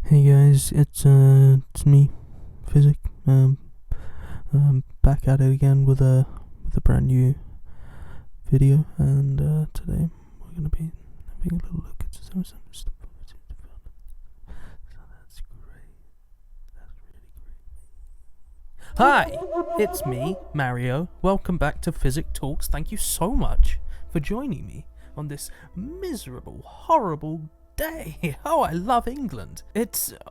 Hey guys, it's me, Physic. Back at it again with a brand new video, and today we're gonna be having a little look at some stuff. So that's great. That's really great. Hi, it's me, Mario. Welcome back to Physic Talks. Thank you so much for joining me on this miserable, horrible day. Oh, I love England.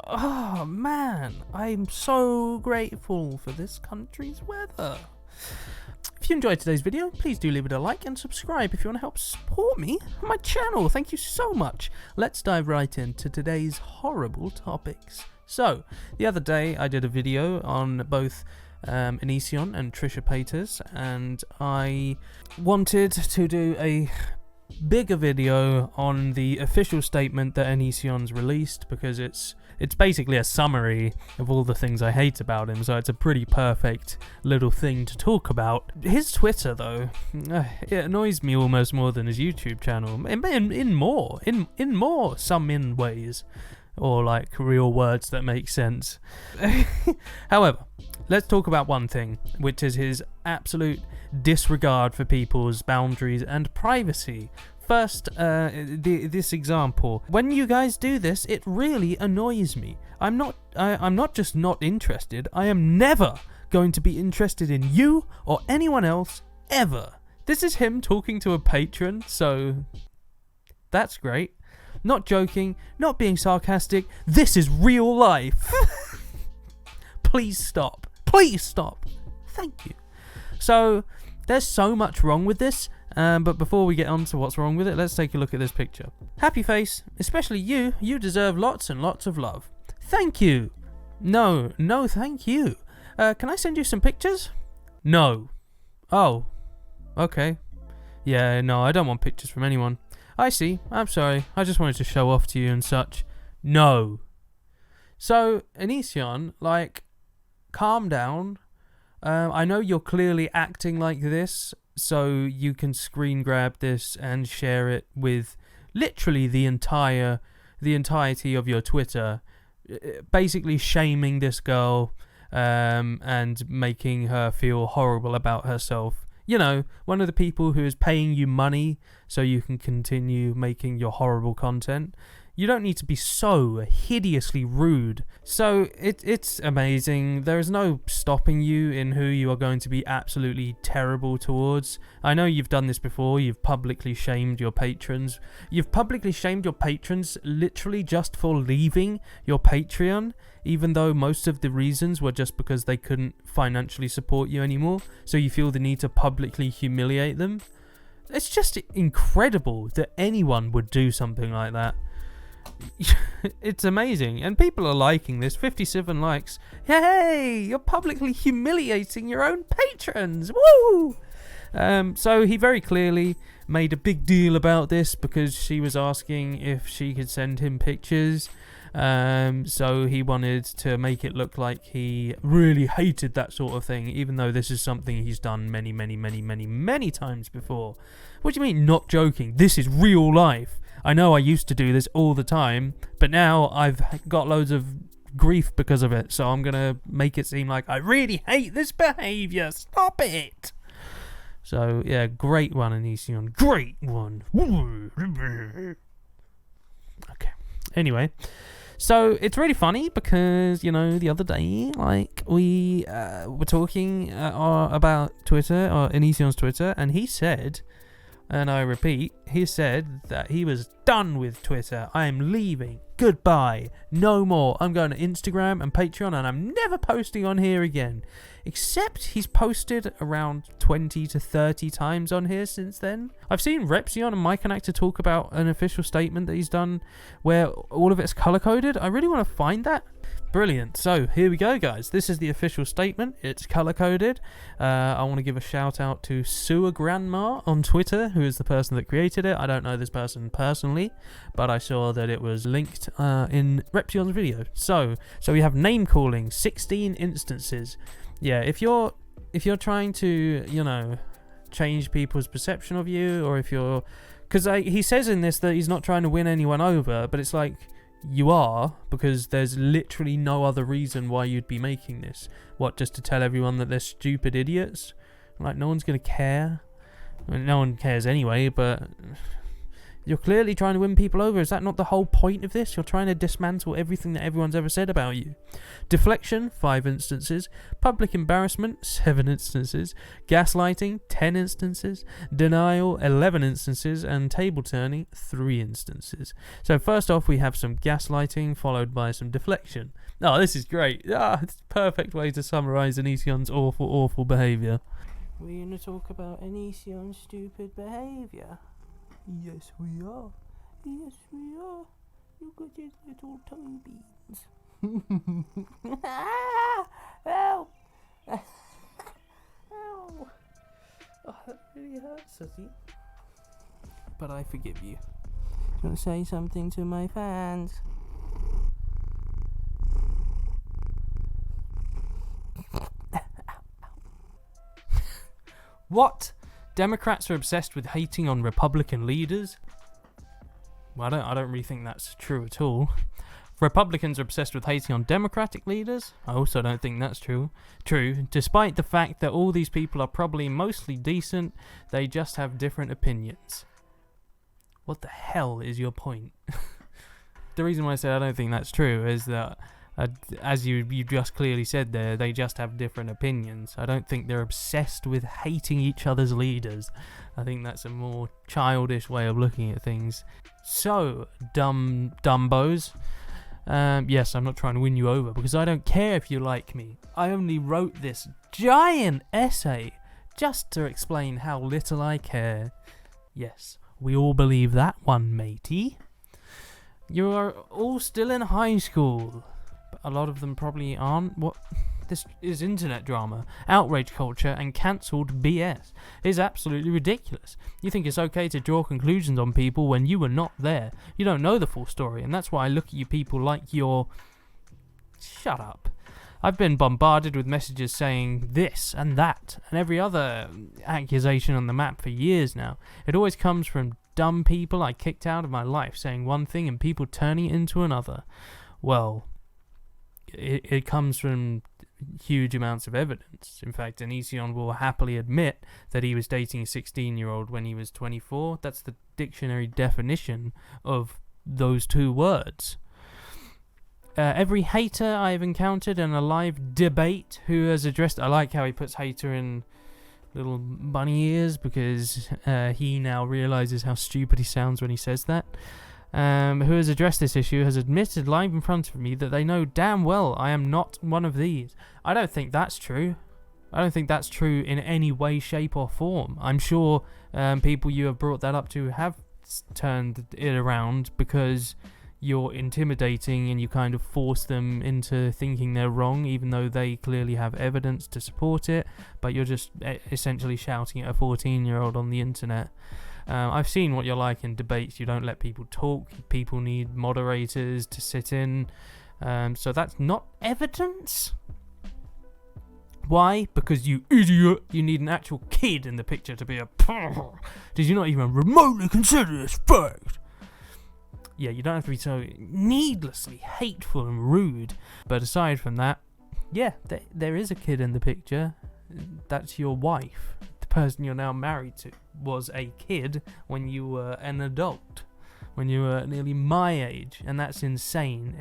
Oh man, I'm so grateful for this country's weather. If you enjoyed today's video, please do leave it a like and subscribe if you want to help support me on my channel. Thank you so much. Let's dive right into today's horrible topics. So, the other day I did a video on both Onision and Trisha Paytas, and I wanted to do a bigger video on the official statement that Onisions released, because it's basically a summary of all the things I hate about him, so it's a pretty perfect little thing to talk about. His Twitter, though, it annoys me almost more than his YouTube channel, in more some ways, or like real words that make sense. However, let's talk about one thing, which is his absolute disregard for people's boundaries and privacy. First, this example. When you guys do this, it really annoys me. I'm not just not interested. I am never going to be interested in you or anyone else ever. This is him talking to a patron, so that's great. Not joking, not being sarcastic. This is real life. Please stop. Please stop. Thank you. So, there's so much wrong with this, but before we get on to what's wrong with it, let's take a look at this picture. Happy face, especially you deserve lots and lots of love. Thank you. No, thank you. Can I send you some pictures? No. Oh, okay. Yeah, no, I don't want pictures from anyone. I see, I'm sorry, I just wanted to show off to you and such. No. So, Onision, like, calm down. I know you're clearly acting like this, so you can screen grab this and share it with literally the entirety of your Twitter, basically shaming this girl and making her feel horrible about herself. You know, one of the people who is paying you money so you can continue making your horrible content. You don't need to be so hideously rude. So it's amazing. There is no stopping you in who you are going to be absolutely terrible towards. I know you've done this before. You've publicly shamed your patrons. You've publicly shamed your patrons literally just for leaving your Patreon, even though most of the reasons were just because they couldn't financially support you anymore. So you feel the need to publicly humiliate them. It's just incredible that anyone would do something like that. It's amazing, and people are liking this. 57 likes. Hey, you're publicly humiliating your own patrons. Woo! So he very clearly made a big deal about this because she was asking if she could send him pictures. So he wanted to make it look like he really hated that sort of thing, even though this is something he's done many times before. What do you mean, not joking? This is real life. I know I used to do this all the time, but now I've got loads of grief because of it, so I'm going to make it seem like I really hate this behaviour. Stop it! So, yeah, great one, Onision. Great one. Okay. Anyway, so it's really funny because, you know, the other day, like, we were talking about Twitter, or Onision's Twitter, and he said... And I repeat, he said that he was done with Twitter. I am leaving. Goodbye. No more. I'm going to Instagram and Patreon, and I'm never posting on here again. Except he's posted around 20 to 30 times on here since then. I've seen Repsion and Mike and Actor talk about an official statement that he's done where all of it's color-coded. I really want to find that. Brilliant. So here we go, guys. This is the official statement. It's color-coded. I want to give a shout out to Sewer Grandma on Twitter, who is the person that created it. I don't know this person personally, but I saw that it was linked in Repsion's video. So we have name calling, 16 instances. Yeah, if you're trying to, you know, change people's perception of you, or if you're... Because he says in this that he's not trying to win anyone over, but it's like... You are, because there's literally no other reason why you'd be making this. What, just to tell everyone that they're stupid idiots? Like, no one's going to care. I mean, no one cares anyway, but you're clearly trying to win people over. Is that not the whole point of this? You're trying to dismantle everything that everyone's ever said about you. Deflection, 5 instances. Public embarrassment, 7 instances. Gaslighting, 10 instances. Denial, 11 instances. And table turning, 3 instances. So first off, we have some gaslighting, followed by some deflection. Oh, this is great. It's a perfect way to summarise Onision's awful, awful behaviour. We're going to talk about Onision's stupid behaviour. Yes, we are. Yes, we are. Look at his little toe beans. Help! Ow! Oh, that really hurts, Susie. But I forgive you. Do you want to say something to my fans? What? Democrats are obsessed with hating on Republican leaders? Well, I don't really think that's true at all. Republicans are obsessed with hating on Democratic leaders? I also don't think that's true. Despite the fact that all these people are probably mostly decent, they just have different opinions. What the hell is your point? The reason why I said I don't think that's true is that as you just clearly said there, they just have different opinions. I don't think they're obsessed with hating each other's leaders. I think that's a more childish way of looking at things. So, dumbos. Yes, I'm not trying to win you over, because I don't care if you like me. I only wrote this giant essay just to explain how little I care. Yes, we all believe that one, matey. You are all still in high school. A lot of them probably aren't. What? This is internet drama, outrage culture, and cancelled BS. It is absolutely ridiculous. You think it's okay to draw conclusions on people when you were not there. You don't know the full story, and that's why I look at you people like you're... Shut up. I've been bombarded with messages saying this and that, and every other accusation on the map for years now. It always comes from dumb people I kicked out of my life saying one thing and people turning it into another. Well... It comes from huge amounts of evidence. In fact, Onision will happily admit that he was dating a 16-year-old when he was 24. That's the dictionary definition of those two words. Every hater I've encountered in a live debate who has addressed... I like how he puts hater in little bunny ears, because he now realises how stupid he sounds when he says that. Who has addressed this issue has admitted live in front of me that they know damn well I am not one of these. I don't think that's true. I don't think that's true in any way, shape or form. I'm sure people you have brought that up to have turned it around because you're intimidating and you kind of force them into thinking they're wrong, even though they clearly have evidence to support it, but you're just essentially shouting at a 14-year-old on the internet. I've seen what you're like in debates. You don't let people talk. People need moderators to sit in. So that's not evidence. Why? Because you idiot. You need an actual kid in the picture to be a... Did you not even remotely consider this fact? Yeah, you don't have to be so needlessly hateful and rude. But aside from that, yeah, there is a kid in the picture. That's your wife. The person you're now married to was a kid when you were an adult, when you were nearly my age, and that's insane.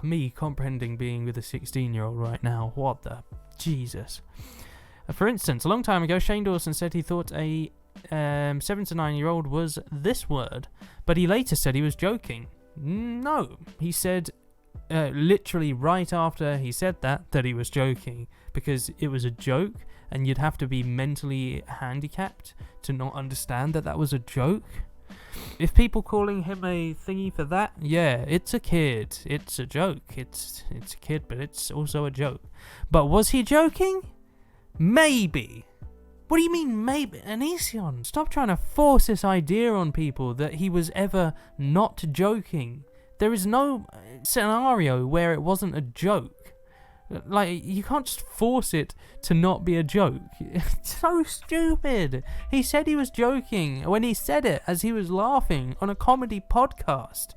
Me comprehending being with a 16-year-old right now, what the Jesus. For instance, a long time ago, Shane Dawson said he thought a 7 to 9-year-old was this word, but he later said he was joking. No, he said literally right after he said that he was joking, because it was a joke, and you'd have to be mentally handicapped to not understand that was a joke. If people calling him a thingy for that, yeah, it's a kid. It's a joke. It's a kid, but it's also a joke. But was he joking? Maybe. What do you mean, maybe? Onision, stop trying to force this idea on people that he was ever not joking. There is no scenario where it wasn't a joke. Like, you can't just force it to not be a joke. It's so stupid. He said he was joking when he said it as he was laughing on a comedy podcast.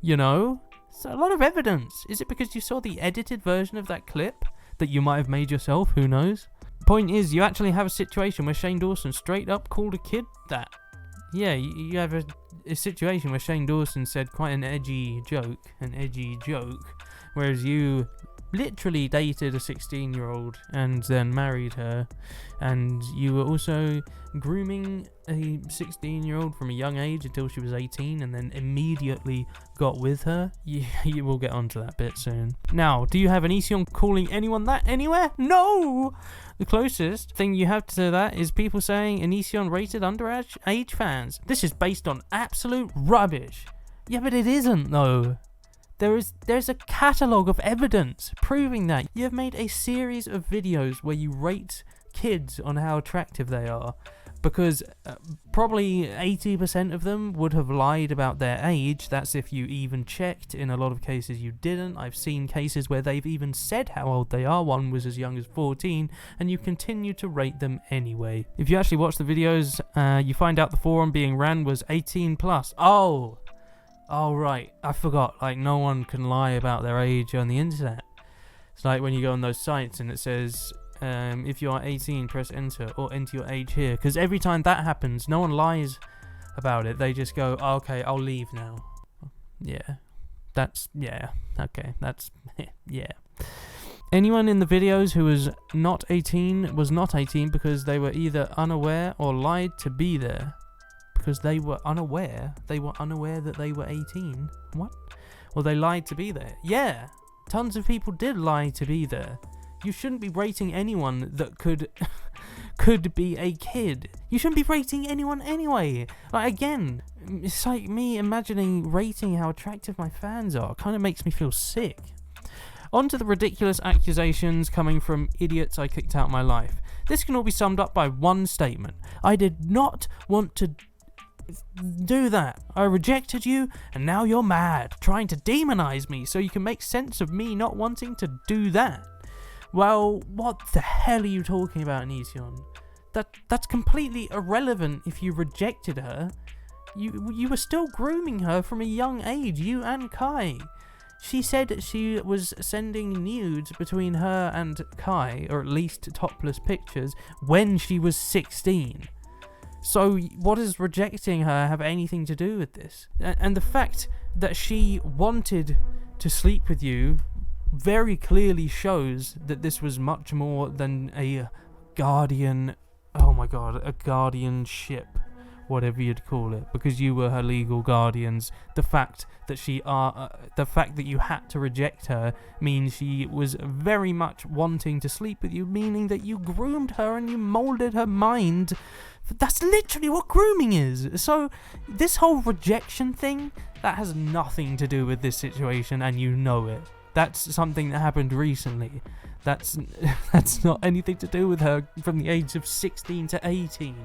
You know? It's a lot of evidence. Is it because you saw the edited version of that clip that you might have made yourself? Who knows? Point is, you actually have a situation where Shane Dawson straight up called a kid that. Yeah, you have a situation where Shane Dawson said quite an edgy joke, whereas you literally dated a 16-year-old and then married her, and you were also grooming a 16-year-old from a young age until she was 18 and then immediately got with her. You will get onto that bit soon. Now, do you have Onision calling anyone that anywhere? No! The closest thing you have to that is people saying Onision rated underage fans. This is based on absolute rubbish. Yeah, but it isn't though. There's a catalogue of evidence proving that. You have made a series of videos where you rate kids on how attractive they are, because probably 80% of them would have lied about their age. That's if you even checked. In a lot of cases you didn't. I've seen cases where they've even said how old they are. One was as young as 14, and you continue to rate them anyway. If you actually watch the videos, you find out the forum being ran was 18 plus. Oh right, I forgot, like no one can lie about their age on the internet. It's like when you go on those sites and it says, if you are 18, press enter, or enter your age here. Because every time that happens, no one lies about it. They just go, oh, okay, I'll leave now. Yeah, yeah. Anyone in the videos who was not 18 was not 18 because they were either unaware or lied to be there. Because they were unaware that they were 18. What? Well, they lied to be there. Yeah, tons of people did lie to be there. You shouldn't be rating anyone that could be a kid. You shouldn't be rating anyone anyway. Like, again, it's like me imagining rating how attractive my fans are. It kind of makes me feel sick. On to the ridiculous accusations coming from idiots I kicked out of my life. This can all be summed up by one statement. I did not want to do that. I rejected you, and now you're mad, trying to demonize me so you can make sense of me not wanting to do that. Well, what the hell are you talking about, Onision? That's completely irrelevant. If you rejected her, you were still grooming her from a young age, you and Kai. She said she was sending nudes between her and Kai, or at least topless pictures, when she was 16. So what does rejecting her have anything to do with this? And the fact that she wanted to sleep with you very clearly shows that this was much more than a guardianship, whatever you'd call it, because you were her legal guardians. The fact that you had to reject her means she was very much wanting to sleep with you, meaning that you groomed her and you molded her mind. That's literally what grooming is. So this whole rejection thing, that has nothing to do with this situation, and you know it. That's something that happened recently. That's not anything to do with her from the age of 16 to 18.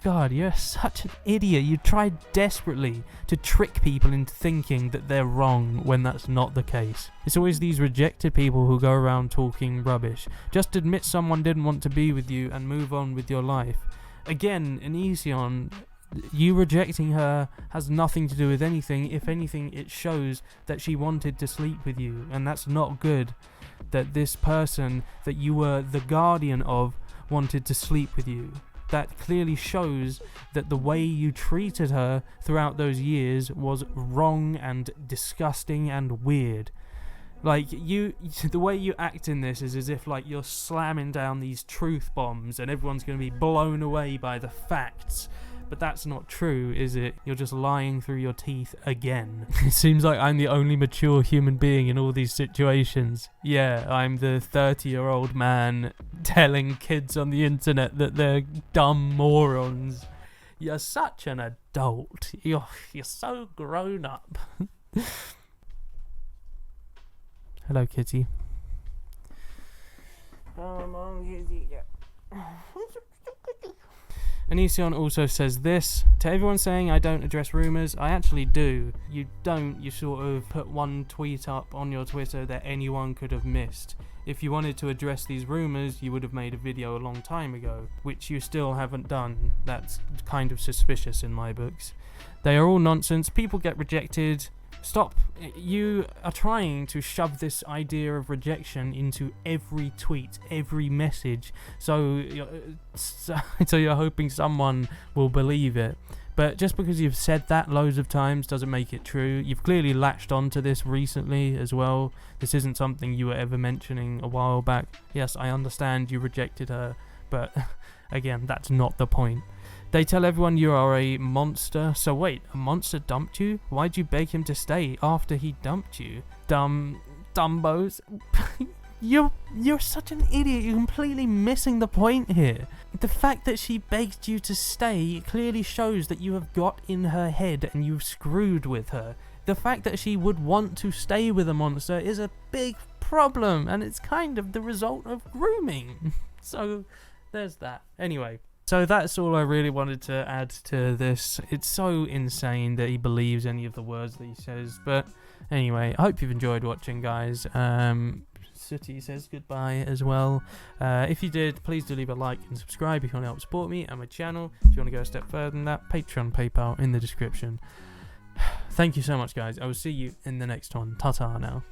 God, you're such an idiot. You tried desperately to trick people into thinking that they're wrong when that's not the case. It's always these rejected people who go around talking rubbish. Just admit someone didn't want to be with you and move on with your life. Again, Onision, you rejecting her has nothing to do with anything. If anything, it shows that she wanted to sleep with you, and that's not good. That this person that you were the guardian of wanted to sleep with you. That clearly shows that the way you treated her throughout those years was wrong and disgusting and weird. Like, the way you act in this is as if like you're slamming down these truth bombs and everyone's going to be blown away by the facts. But that's not true, is it? You're just lying through your teeth again. It seems like I'm the only mature human being in all these situations. Yeah, I'm the 30-year-old man telling kids on the internet that they're dumb morons. You're such an adult. You're so grown up. Hello, kitty. Onision also says this: to everyone saying I don't address rumours, I actually do. You don't. You sort of put one tweet up on your Twitter that anyone could have missed. If you wanted to address these rumours, you would have made a video a long time ago, which you still haven't done. That's kind of suspicious in my books. They are all nonsense. People get rejected Stop. You are trying to shove this idea of rejection into every tweet, every message, so you're hoping someone will believe it. But just because you've said that loads of times doesn't make it true. You've clearly latched onto this recently as well. This isn't something you were ever mentioning a while back. Yes, I understand you rejected her, but again, that's not the point. They tell everyone you are a monster. So wait, a monster dumped you? Why'd you beg him to stay after he dumped you? Dumbos. You're such an idiot. You're completely missing the point here. The fact that she begged you to stay clearly shows that you have got in her head and you've screwed with her. The fact that she would want to stay with a monster is a big problem, and it's kind of the result of grooming. So there's that. Anyway, so that's all I really wanted to add to this. It's so insane that he believes any of the words that he says. But anyway, I hope you've enjoyed watching, guys. Sooty says goodbye as well. If you did, please do leave a like and subscribe if you want to help support me and my channel. If you want to go a step further than that, Patreon, PayPal in the description. Thank you so much, guys. I will see you in the next one. Ta-ta now.